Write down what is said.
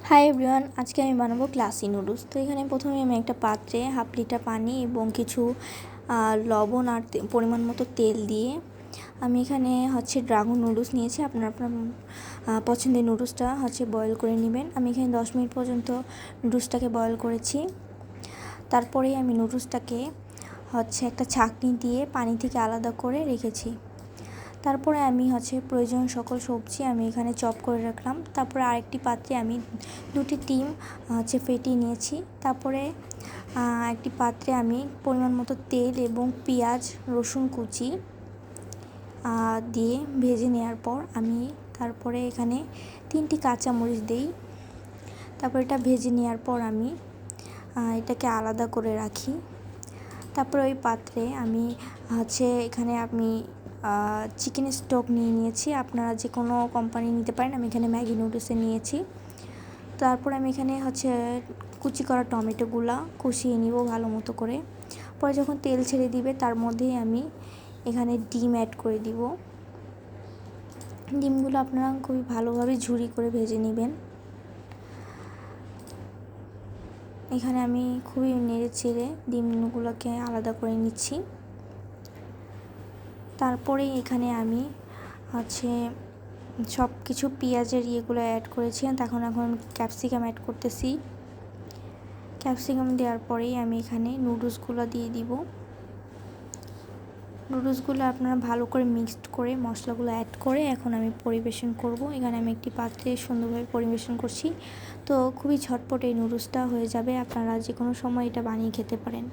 Hi everyone, আজকে আমি বানাবো ক্লাসি নুডলস। তো এখানে প্রথমে আমি একটা পাত্রে 1/2 লিটার পানি এবং কিছু লবণ আর পরিমাণ মতো তেল দিয়ে আমি এখানে ড্রাগন নুডলস নিয়েছি। আপনার পছন্দের নুডলসটা বয়েল করে নেবেন। আমি এখানে 10 মিনিট পর্যন্ত নুডলসটাকে বয়েল করেছি। তারপরে আমি নুডলসটাকে একটা ছাঁকনি দিয়ে পানি থেকে আলাদা করে রেখেছি। তারপরে আমি প্রয়োজন সকল সবজি আমি এখানে চপ করে রাখলাম। তারপরে আরেকটি পাত্রে আমি 2টি ডিম ফেটিয়ে নিয়েছি। তারপরে একটি পাত্রে আমি পরিমাণ মতো তেল এবং পেঁয়াজ রসুন কুচি দিয়ে ভেজে নেওয়ার পর আমি তারপরে এখানে 3টি কাঁচামরিচ দিই। তারপর এটা ভেজে নেওয়ার পর আমি এটাকে আলাদা করে রাখি। তারপরে ওই পাত্রে আমি এখানে আমি চিকেন স্টক নিয়েছি। আপনারা যে কোনো কোম্পানি নিতে পারেন। আমি এখানে ম্যাগি নুডলসে নিয়েছি। তারপর আমি এখানে কুচি করা টমেটোগুলা কষিয়ে নিব ভালো মতো করে। পরে যখন তেল ছেড়ে দিবে তার মধ্যেই আমি এখানে ডিম অ্যাড করে দিব। ডিমগুলো আপনারা খুবই ভালোভাবে ঝুরি করে ভেজে নেবেন। এখানে আমি খুবই নেড়ে চেড়ে ডিমগুলোকে আলাদা করে নিচ্ছি। তারপরে এখানে আমি সব কিছু পেঁয়াজের ইয়েগুলো অ্যাড করেছি। এখন ক্যাপসিকাম অ্যাড করতেছি। ক্যাপসিকাম দেওয়ার পরেই আমি এখানে নুডলসগুলো দিয়ে দিব। নুডলসগুলো আপনারা ভালো করে মিক্সড করে মশলাগুলো অ্যাড করে এখন আমি পরিবেশন করব। এখানে আমি একটি পাত্রে সুন্দরভাবে পরিবেশন করছি। তো খুবই ঝটপট এই নুডলসটা হয়ে যাবে। আপনারা যে কোনো সময় এটা বানিয়ে খেতে পারেন।